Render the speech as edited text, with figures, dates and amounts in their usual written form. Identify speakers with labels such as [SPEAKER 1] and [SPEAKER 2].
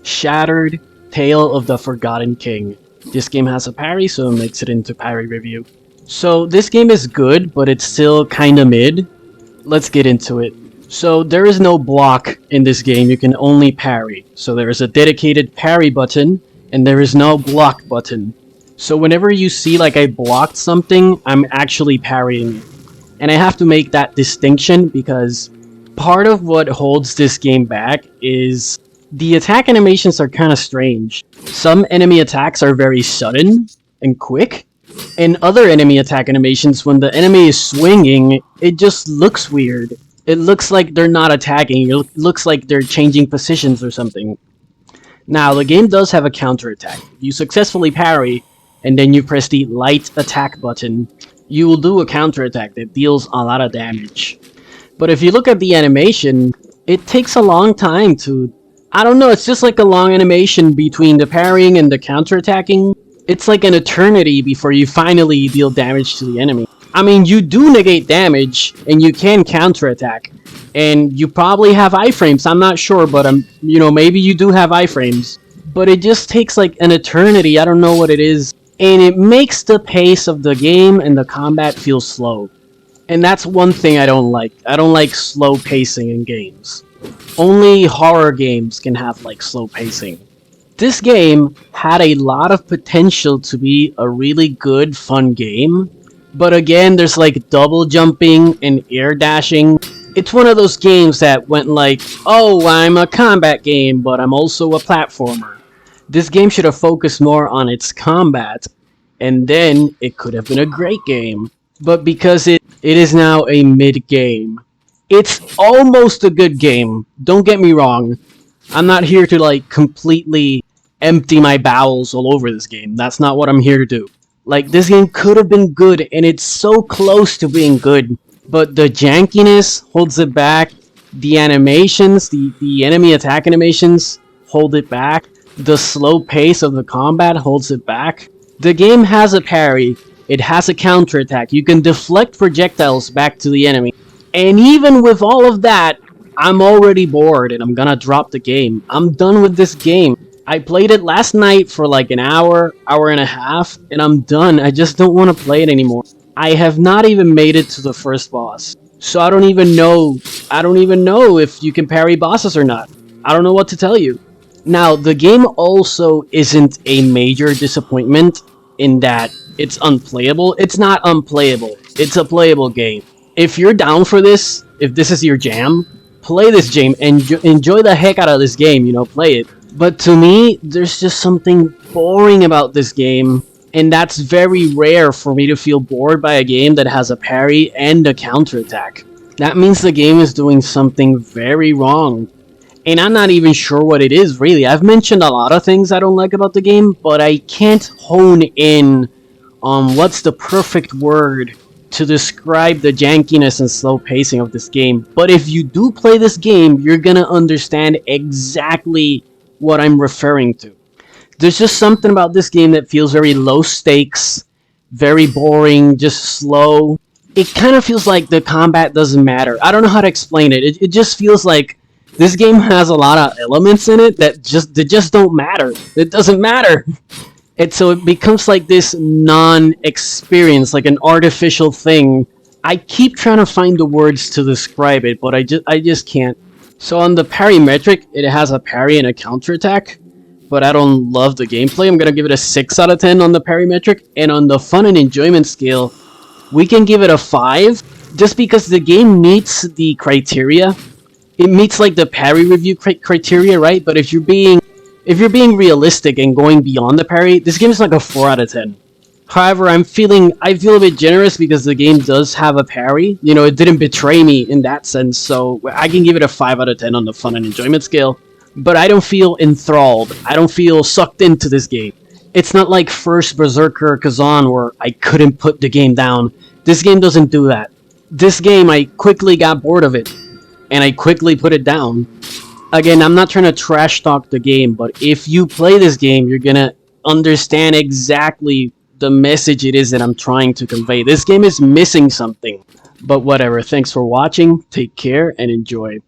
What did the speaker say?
[SPEAKER 1] Shattered Tale of the Forgotten King. This game has a parry, so it makes it into parry review. So this game is good, but it's still kinda mid. Let's get into it. So there is no block in this game, you can only parry. So there is a dedicated parry button, and there is no block button. So whenever you see like I blocked something, I'm actually parrying it. And I have to make that distinction because part of what holds this game back is the attack animations are kind of strange. Some enemy attacks are very sudden and quick, and other enemy attack animations, when the enemy is swinging, it just looks weird. It looks like they're not attacking, it looks like they're changing positions or something. Now, the game does have a counterattack. If you successfully parry, and then you press the light attack button, you will do a counterattack that deals a lot of damage. But if you look at the animation, it takes a long time to... I don't know, it's just like a long animation between the parrying and the counterattacking. It's like an eternity before you finally deal damage to the enemy. I mean, you do negate damage, and you can counterattack. And you probably have iframes, I'm not sure, but maybe you do have iframes. But it just takes like an eternity, I don't know what it is. And it makes the pace of the game and the combat feel slow. And that's one thing I don't like. I don't like slow pacing in games. Only horror games can have like slow pacing. This game had a lot of potential to be a really good, fun game. But again, there's like double jumping and air dashing. It's one of those games that went like, oh, I'm a combat game, but I'm also a platformer. This game should have focused more on its combat, and then it could have been a great game. But because it is now a mid-game, it's almost a good game, don't get me wrong. I'm not here to like completely empty my bowels all over this game, that's not what I'm here to do. Like, this game could have been good, and it's so close to being good, but the jankiness holds it back, the animations, the enemy attack animations hold it back, the slow pace of the combat holds it back. The game has a parry, it has a counterattack, you can deflect projectiles back to the enemy. And even with all of that, I'm already bored and I'm gonna drop the game. I'm done with this game. I played it last night for like an hour, hour and a half, and I'm done. I just don't want to play it anymore. I have not even made it to the first boss. So I don't even know if you can parry bosses or not. I don't know what to tell you. Now, the game also isn't a major disappointment in that it's unplayable. It's not unplayable. It's a playable game. If you're down for this, if this is your jam, play this game and enjoy the heck out of this game, play it. But to me, there's just something boring about this game, and that's very rare for me to feel bored by a game that has a parry and a counterattack. That means the game is doing something very wrong. And I'm not even sure what it is, really. I've mentioned a lot of things I don't like about the game, but I can't hone in on what's the perfect word to describe the jankiness and slow pacing of this game. But if you do play this game, you're gonna understand exactly what I'm referring to. There's just something about this game that feels very low stakes, very boring, just slow. It kind of feels like the combat doesn't matter. I don't know how to explain it. It just feels like this game has a lot of elements in it that just don't matter. It doesn't matter. And so it becomes like this non-experience, like an artificial thing. I keep trying to find the words to describe it, but I just can't. So on the parry metric, it has a parry and a counterattack, but I don't love the gameplay. I'm gonna give it a 6 out of 10 on the parry metric, and on the fun and enjoyment scale, we can give it a 5, just because the game meets the criteria. It meets like the parry review criteria, right? But if you're being realistic and going beyond the parry, this game is like a 4 out of 10. However, I feel a bit generous because the game does have a parry. It didn't betray me in that sense, so I can give it a 5 out of 10 on the fun and enjoyment scale. But I don't feel enthralled. I don't feel sucked into this game. It's not like first Berserker Kazan where I couldn't put the game down. This game doesn't do that. This game, I quickly got bored of it, and I quickly put it down. Again, I'm not trying to trash talk the game, but if you play this game, you're gonna understand exactly the message it is that I'm trying to convey. This game is missing something. But whatever, thanks for watching, take care, and enjoy.